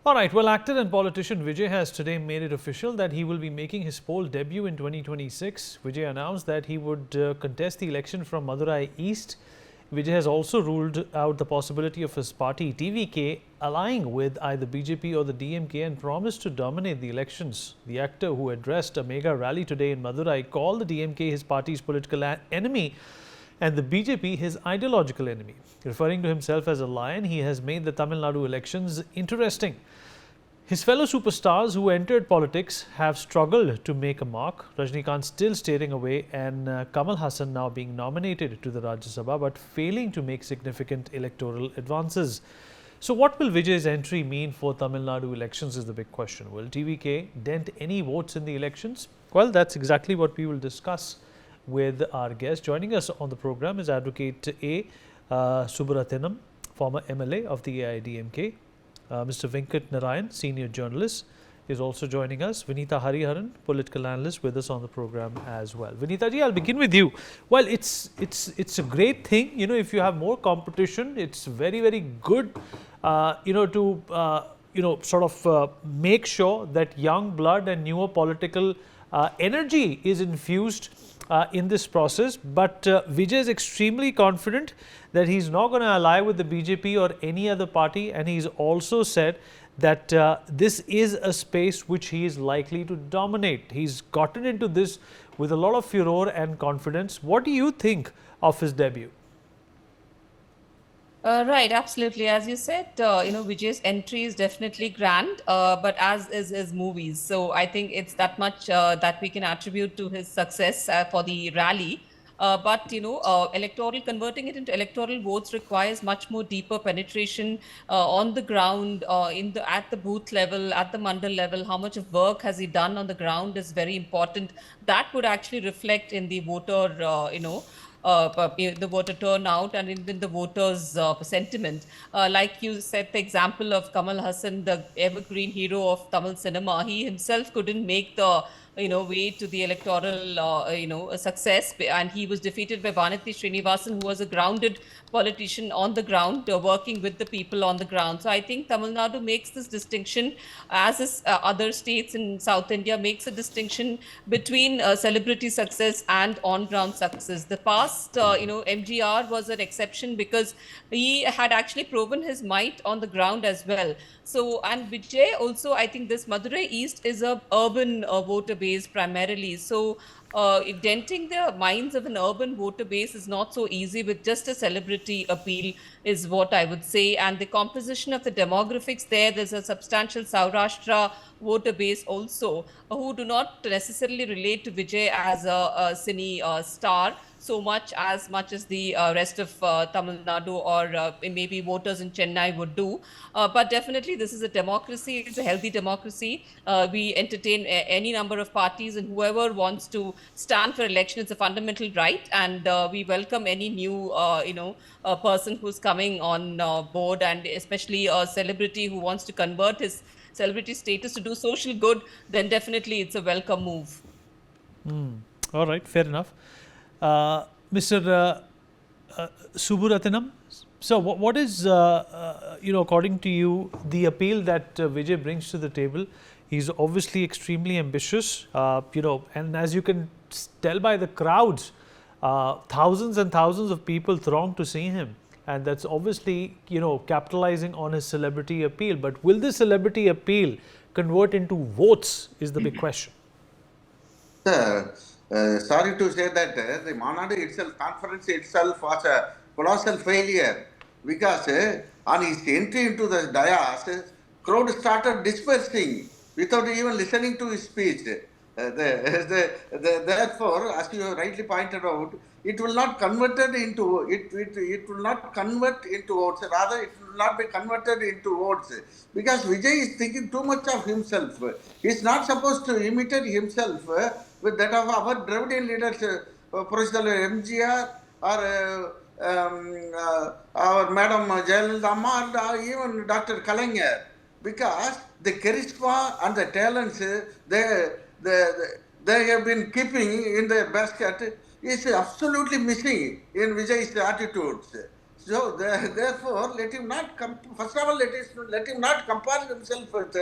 All right, well, actor and politician Vijay has today made it official that he will be making his poll debut in 2026. Vijay announced that he would contest the election from Madurai East. Vijay has also ruled out the possibility of his party TVK allying with either BJP or the DMK and promised to dominate the elections. The actor, who addressed a mega rally today in Madurai, called the DMK his party's political enemy and the BJP his ideological enemy. Referring to himself as a lion, he has made the Tamil Nadu elections interesting. His fellow superstars who entered politics have struggled to make a mark. Rajinikanth still staring away and Kamal Hassan now being nominated to the Rajya Sabha but failing to make significant electoral advances. So what will Vijay's entry mean for Tamil Nadu elections is the big question. Will TVK dent any votes in the elections? Well, that's exactly what we will discuss with our guest. Joining us on the program is Advocate A. Subrathinam, former MLA of the AIDMK. Mr. Venkat Narayan, senior journalist, is also joining us. Vinita Hariharan, political analyst, with us on the program as well. Vinita ji, I'll begin with you. Well, it's a great thing, if you have more competition. It's very good, to sort of make sure that young blood and newer political energy is infused in this process. But Vijay is extremely confident that he's not going to ally with the BJP or any other party, and he's also said that this is a space which he is likely to dominate. He's gotten into this with a lot of furor and confidence. What do you think of his debut? Right, absolutely. As you said, Vijay's entry is definitely grand, but as is his movies. So I think it's that much that we can attribute to his success for the rally. But converting it into electoral votes requires much more deeper penetration on the ground, at the booth level, at the mandal level. How much of work has he done on the ground is very important. That would actually reflect in the voter, the voter turnout and in the voters' sentiment. Like you said, the example of Kamal Hassan, the evergreen hero of Tamil cinema, he himself couldn't make the way to the electoral, success. And he was defeated by Vanati Srinivasan, who was a grounded politician on the ground, working with the people on the ground. So I think Tamil Nadu makes this distinction, as is other states in South India makes a distinction between celebrity success and on-ground success. The past, MGR was an exception because he had actually proven his might on the ground as well. So, and Vijay also, I think this Madurai East is a urban voter base primarily. So, denting the minds of an urban voter base is not so easy with just a celebrity appeal, is what I would say. And the composition of the demographics there's a substantial Saurashtra voter base also, who do not necessarily relate to Vijay as a cine star so much as the rest of Tamil Nadu or maybe voters in Chennai would do. But definitely this is a democracy, it's a healthy democracy. We entertain any number of parties, and whoever wants to stand for election, it's a fundamental right. And we welcome any new, person who's coming on board, and especially a celebrity who wants to convert his celebrity status to do social good, then definitely it's a welcome move. All right, fair enough. Mr. Subrathinam, so what is, according to you, the appeal that Vijay brings to the table? He's obviously extremely ambitious, and as you can tell by the crowds, thousands and thousands of people throng to see him. And that's obviously, capitalizing on his celebrity appeal. But will this celebrity appeal convert into votes is the big question. Sorry to say that the Manadu conference itself was a colossal failure, because on his entry into the dais, crowd started dispersing without even listening to his speech. Therefore, as you rightly pointed out, it will not convert into it will not convert into votes. Rather, it will not be converted into votes, because Vijay is thinking too much of himself. He is not supposed to imitate himself with that of our Dravidian leaders, Professor MGR or our Madam Jayalalitha or even Dr. Kalaignar, because the charisma and the talents they have been keeping in their basket is absolutely missing in Vijay's attitudes. So therefore, let him not first of all, let him not compare himself with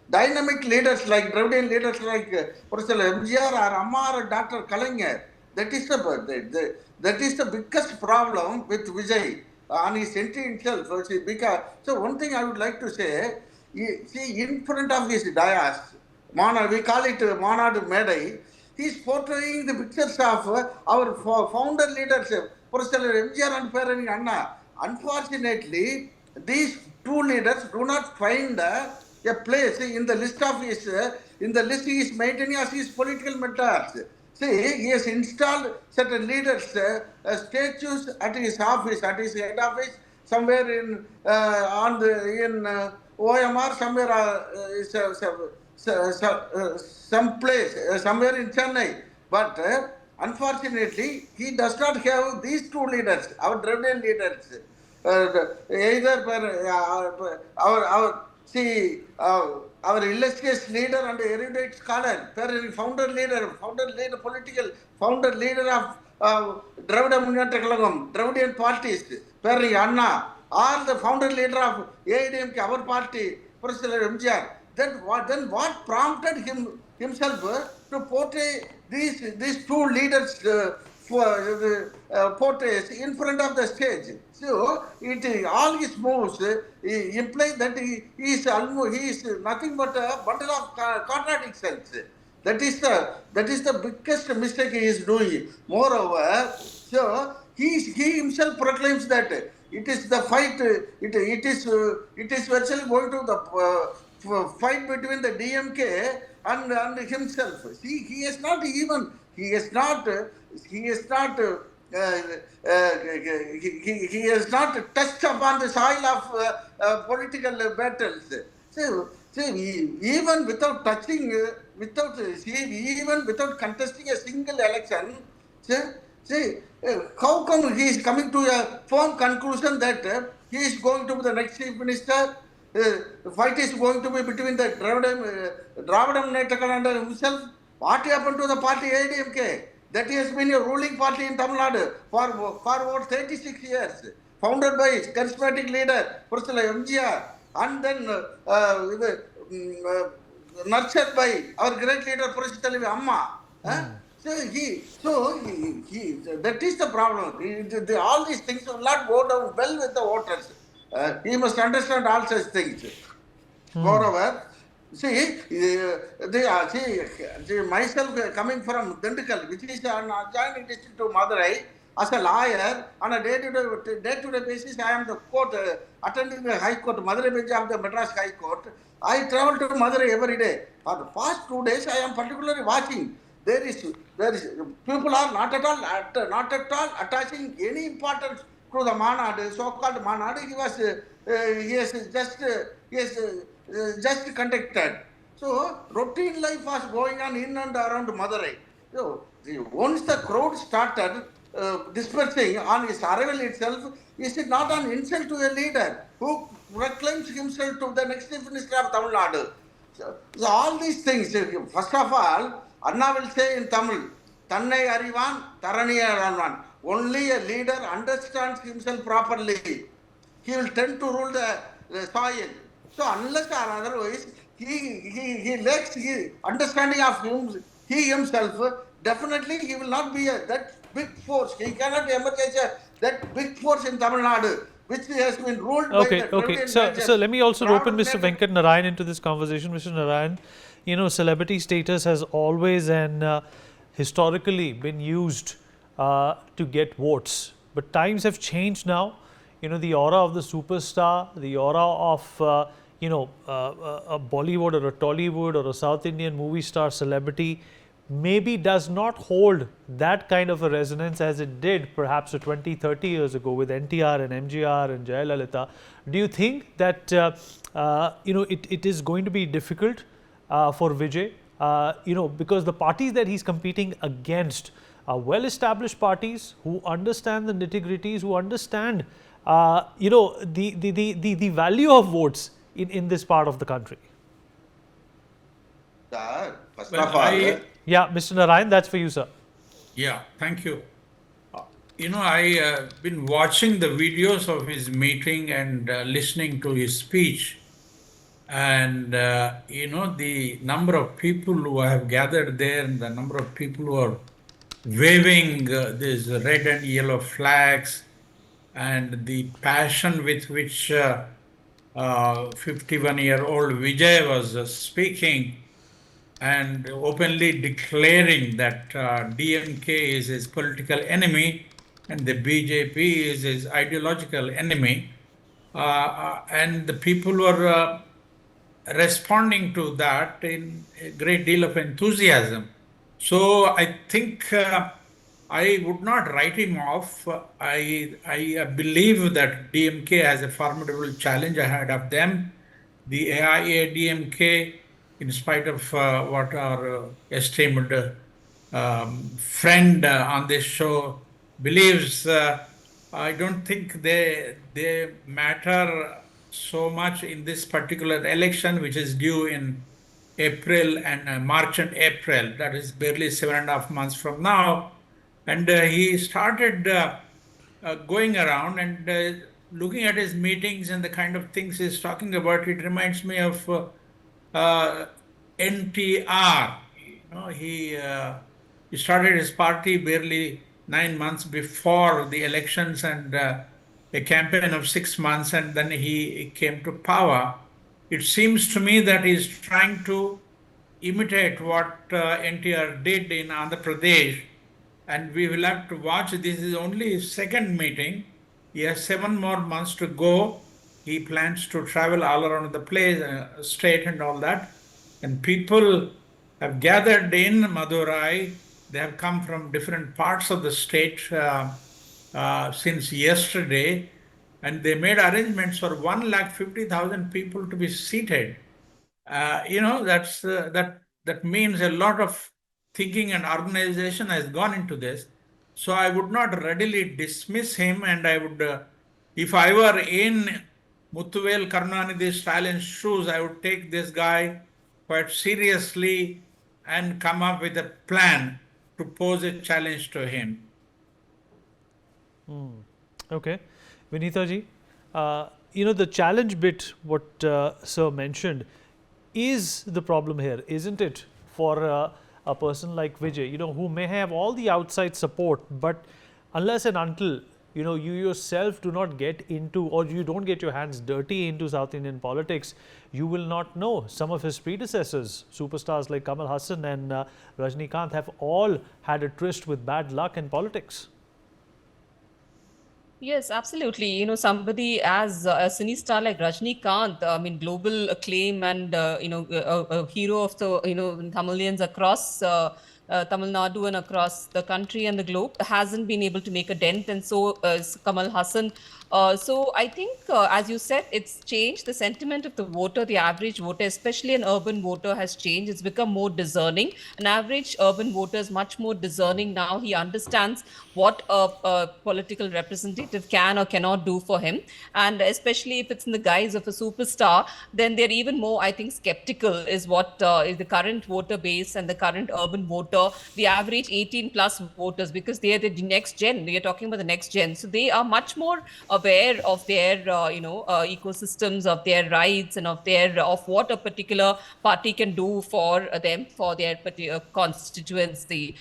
dynamic leaders like Dravidian leaders like Professor MGR or Amma or Dr. Kalaignar. That is that is the biggest problem with Vijay on his entry himself. Because so one thing I would like to say, see in front of his dais, we call it Monad Medai. He is portraying the pictures of our founder leaders, Professor MGR and Perani Anna. Unfortunately, these two leaders do not find a place in the list of his, in the list he is maintaining as his political mentors. See, he has installed certain leaders, statues at his office, at his head office, somewhere in OMR, somewhere some place, somewhere in Chennai. But unfortunately, he does not have these two leaders, our Dravidian leaders. Either our illustrious leader and erudite scholar, founder leader, political founder leader of Dravida Munnetra Kalagam, Dravidian parties, Perry Anna, or the founder leader of AIDMK, our party, Professor MGR. Then what prompted himself to portray these two leaders portrays in front of the stage? So all his moves imply that he is nothing but a bundle of contradictions. That is the biggest mistake he is doing. Moreover, so he himself proclaims that it is the fight. It is virtually going to the fight between the DMK and himself. See, he has not he has not touched upon the soil of political battles. So, even without touching, even without contesting a single election, how come he is coming to a firm conclusion that he is going to be the next chief minister? The fight is going to be between the Dravidam Munnetra and himself. What happened to the party AIDMK? That has been a ruling party in Tamil Nadu for over 36 years, founded by its charismatic leader, Professor MGR, and then nurtured by our great leader, Professor Amma. So that is the problem. All these things will not go down well with the voters. He must understand all such things. Moreover, myself coming from Dindikal, which is an adjoining district to Madurai, as a lawyer, on a day-to-day basis, I am the court, attending the High Court, Madurai bench of the Madras High Court. I travel to Madurai every day. For the past 2 days, I am particularly watching. There is people are not at all attaching any importance to the Manad, so-called Manad. He has just conducted. So routine life was going on in and around Madurai. So once the crowd started dispersing on his arrival itself, is it not an insult to a leader who proclaims himself to the next chief minister of Tamil Nadu? So all these things, first of all, Anna will say in Tamil, Tannai Arivan, Taraniya Ranvan. Only a leader understands himself properly. He will tend to rule the soil. So unless or otherwise, he lacks his understanding of he himself, definitely he will not be that big force. He cannot emerge as that big force in Tamil Nadu, which has been ruled by the Okay. So let me also rope in Mr. Venkat Narayan into this conversation. Mr. Narayan, celebrity status has always and historically been used to get votes. But times have changed now. The aura of the superstar, the aura of, a Bollywood or a Tollywood or a South Indian movie star celebrity maybe does not hold that kind of a resonance as it did perhaps 20, 30 years ago with NTR and MGR and Jayalalitha. Do you think that, it is going to be difficult for Vijay, because the parties that he's competing against are well-established parties who understand the nitty-gritties, who understand, the value of votes in this part of the country? First of all, yeah, Mr. Narayan, that's for you, sir. Yeah, thank you. I been watching the videos of his meeting and listening to his speech. And, the number of people who have gathered there and the number of people who are waving these red and yellow flags and the passion with which 51-year-old Vijay was speaking and openly declaring that DMK is his political enemy and the BJP is his ideological enemy. And the people were responding to that in a great deal of enthusiasm. So I think I would not write him off. I believe that DMK has a formidable challenge ahead of them. The AIADMK, in spite of what our esteemed friend on this show believes, I don't think they matter so much in this particular election, which is due in April and March and April. That is barely 7.5 months from now. And he started going around and looking at his meetings and the kind of things he's talking about. It reminds me of NTR. He started his party barely 9 months before the elections and a campaign of 6 months, and then he came to power. It seems to me that he's trying to imitate what NTR did in Andhra Pradesh, and we will have to watch. This is only his second meeting. He has 7 more months to go. He plans to travel all around the place, state and all that. And people have gathered in Madurai. They have come from different parts of the state since yesterday, and they made arrangements for 150,000 people to be seated. That means a lot of thinking and organization has gone into this. So I would not readily dismiss him, and I would, if I were in Muthuvel Karunanidhi Stalin's shoes, I would take this guy quite seriously and come up with a plan to pose a challenge to him. Okay. Vinita ji, the challenge bit, what Sir mentioned, is the problem here, isn't it? For a person like Vijay, who may have all the outside support, but unless and until, you yourself do not get into, or you don't get your hands dirty into South Indian politics, you will not know. Some of his predecessors, superstars like Kamal Hassan and Rajnikant, have all had a tryst with bad luck in politics. Yes, absolutely. Somebody as a cine star like Rajnikant, global acclaim and, a hero of the, Tamilians across Tamil Nadu and across the country and the globe, hasn't been able to make a dent. And so is Kamal Hassan. So I think, as you said, it's changed. The sentiment of the voter, the average voter, especially an urban voter, has changed. It's become more discerning. An average urban voter is much more discerning now. He understands what a political representative can or cannot do for him. And especially if it's in the guise of a superstar, then they're even more, I think, skeptical is what is the current voter base and the current urban voter, the average 18 plus voters, because they are the next gen. We are talking about the next gen. So they are much more aware of their ecosystems, of their rights, and of what a particular party can do for them, for their particular constituency.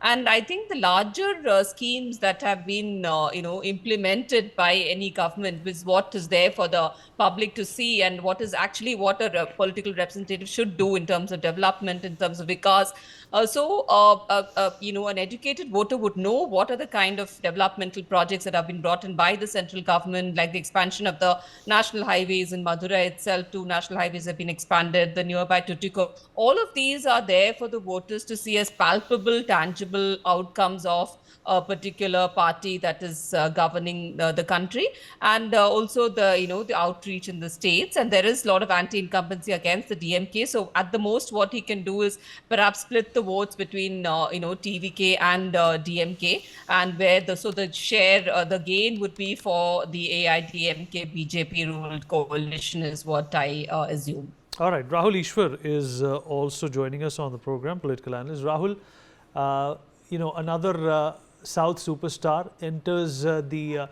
And I think the larger schemes that have been, implemented by any government is what is there for the public to see, and what is actually what a political representative should do in terms of development, in terms of vikas. An educated voter would know what are the kind of developmental projects that have been brought in by the central government, like the expansion of the national highways in Madurai itself. 2 national highways have been expanded, the nearby Tuticorin. All of these are there for the voters to see as palpable, tangible outcomes of a particular party that is governing the country, and also the outreach in the states. And there is a lot of anti-incumbency against the DMK. So at the most, what he can do is perhaps split the votes between TVK and DMK, and where the share, the gain would be for the AIDMK BJP ruled coalition, is what I assume. All right, Rahul Ishwar is also joining us on the program, political analyst. Rahul, another South superstar enters the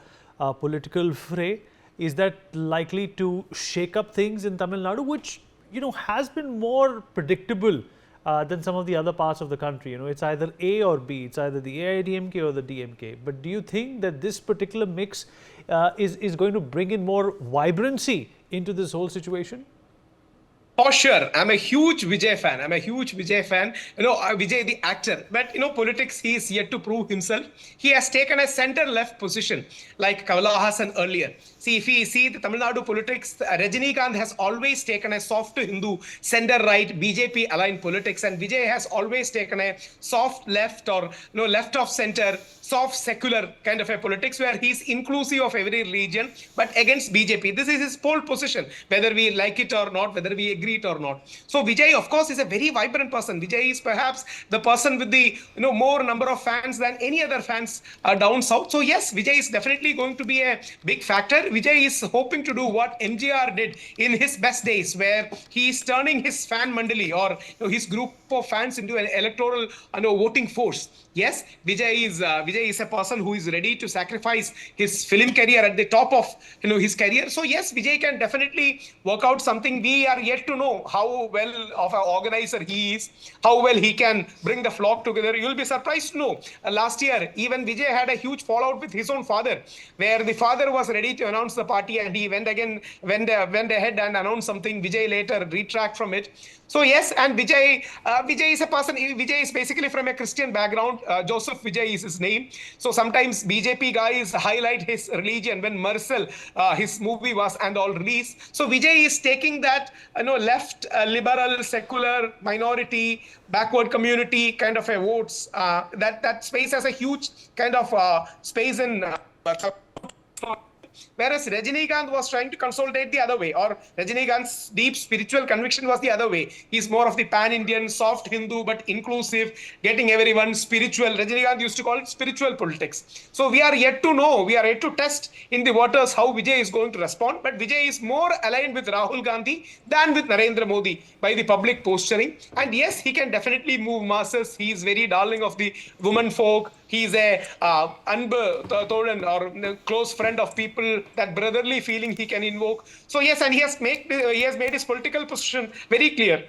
political fray, is that likely to shake up things in Tamil Nadu, which has been more predictable than some of the other parts of the country? It's either A or B. It's either the AIDMK or the DMK. But do you think that this particular mix is going to bring in more vibrancy into this whole situation? For sure. I'm a huge Vijay fan. Vijay, the actor. But, politics, he is yet to prove himself. He has taken a center-left position, like Kavala Hassan earlier. See, if we see the Tamil Nadu politics, Rajinikanth has always taken a soft Hindu, center-right, BJP-aligned politics. And Vijay has always taken a soft left or, left of center, soft secular kind of a politics where he's inclusive of every religion, but against BJP. This is his pole position, whether we like it or not, whether we agree it or not. So Vijay, of course, is a very vibrant person. Vijay is perhaps the person with the more number of fans than any other fans down south. So yes, Vijay is definitely going to be a big factor. Vijay is hoping to do what MGR did in his best days, where he is turning his fan mandali or his group of fans into an electoral voting force. Yes, Vijay is a person who is ready to sacrifice his film career at the top of his career. So yes, Vijay can definitely work out something. We are yet to know how well of an organizer he is, how well he can bring the flock together. You'll be surprised to know. Last year, even Vijay had a huge fallout with his own father, where the father was ready to announce the party and he went ahead and announced something. Vijay later retract from it. So yes, and Vijay is a person. Vijay is basically from a Christian background. Joseph Vijay is his name. So sometimes BJP guys highlight his religion when Marcel, his movie was and all released. So Vijay is taking that left, liberal, secular, minority, backward community kind of a votes. That space has a huge kind of space in. Whereas Rajinikanth was trying to consolidate the other way, or Rajinikanth's deep spiritual conviction was the other way. He's more of the pan-Indian, soft Hindu, but inclusive, getting everyone spiritual. Rajinikanth used to call it spiritual politics. So we are yet to know, we are yet to test in the waters how Vijay is going to respond. But Vijay is more aligned with Rahul Gandhi than with Narendra Modi by the public posturing. And yes, he can definitely move masses. He is very darling of the women folk. He is a or close friend of people, that brotherly feeling he can invoke. So yes, and he has made his political position very clear.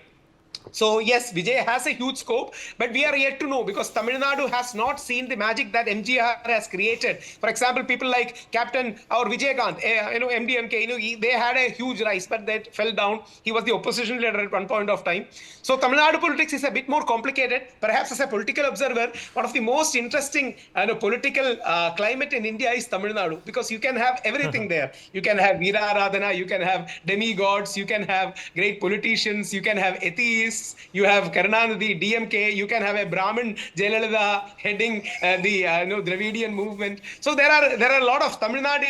So yes, Vijay has a huge scope, but we are yet to know, because Tamil Nadu has not seen the magic that MGR has created. For example, people like Captain or Vijaykanth, MDMK, they had a huge rise, but that fell down. He was the opposition leader at one point of time. So Tamil Nadu politics is a bit more complicated. Perhaps as a political observer, one of the most interesting political climate in India is Tamil Nadu, because you can have everything there. You can have Veera Aradhana, you can have demigods, you can have great politicians, you can have atheists, you have Karunanidhi, DMK, you can have a Brahmin Jayalalitha heading the Dravidian movement. So there are a lot of. Tamil Nadu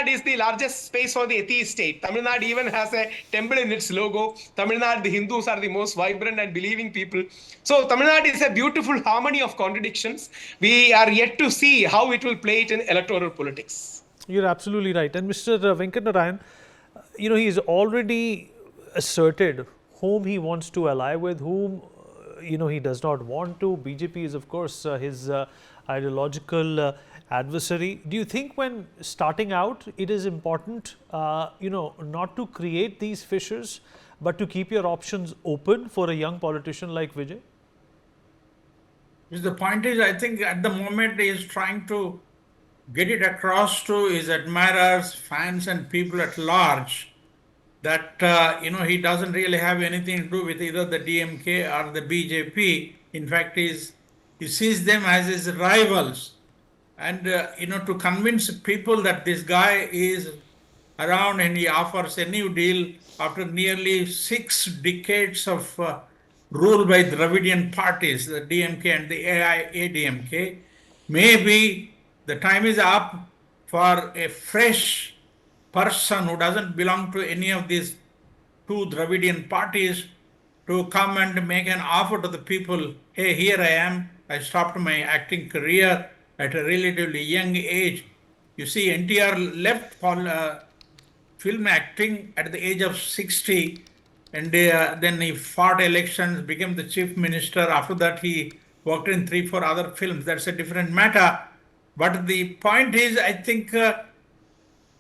is the largest space for the atheist state. Tamil Nadu even has a temple in its logo. Tamil Nadu, the Hindus are the most vibrant and believing people. So Tamil Nadu is a beautiful harmony of contradictions. We are yet to see how it will play it in electoral politics. You're absolutely right. And Mr. Venkat Narayan, he's already asserted whom he wants to ally with, whom he does not want to. BJP is, of course, his ideological adversary. Do you think when starting out, it is important, not to create these fissures, but to keep your options open for a young politician like Vijay? The point is, I think at the moment he is trying to get it across to his admirers, fans, and people at large that he doesn't really have anything to do with either the DMK or the BJP. In fact, he sees them as his rivals, and to convince people that this guy is around and he offers a new deal after nearly 6 decades of rule by Dravidian parties, the DMK and the AIADMK. Maybe the time is up for a fresh person who doesn't belong to any of these 2 Dravidian parties to come and make an offer to the people. Hey, here I am. I stopped my acting career at a relatively young age. You see, NTR left film acting at the age of 60, and then he fought elections, became the chief minister. After that, he worked in 3-4 other films. That's a different matter. But the point is, I think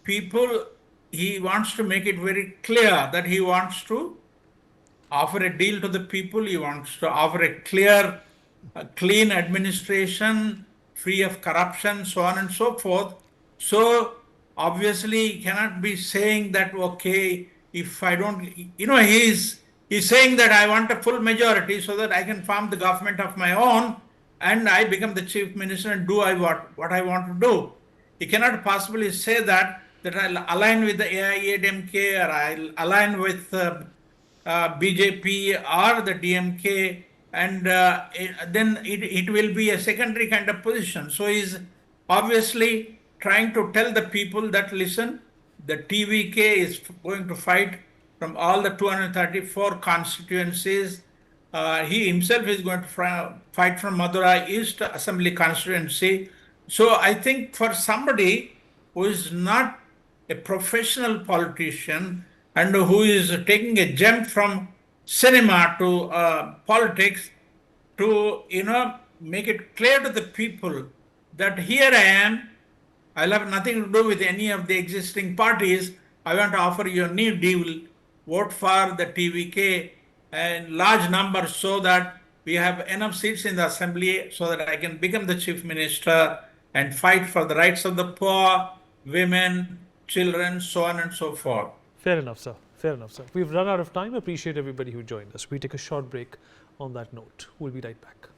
he wants to make it very clear that he wants to offer a deal to the people. He wants to offer a clear, clean administration, free of corruption, so on and so forth. So obviously he cannot be saying that, okay, if I don't, he's saying that I want a full majority so that I can form the government of my own and I become the chief minister and do what I want to do. He cannot possibly say that I'll align with the AIADMK or I'll align with BJP or the DMK, and then it will be a secondary kind of position. So he's obviously trying to tell the people that, listen, the TVK is going to fight from all the 234 constituencies. He himself is going to fight from Madurai East Assembly constituency. So I think for somebody who is not a professional politician and who is taking a jump from cinema to politics, to make it clear to the people that here I am, I'll have nothing to do with any of the existing parties. I want to offer you a new deal. Vote for the TVK in large numbers so that we have enough seats in the assembly so that I can become the chief minister and fight for the rights of the poor, women, children, so on and so forth. Fair enough, sir. Fair enough, sir. We've run out of time. Appreciate everybody who joined us. We take a short break on that note. We'll be right back.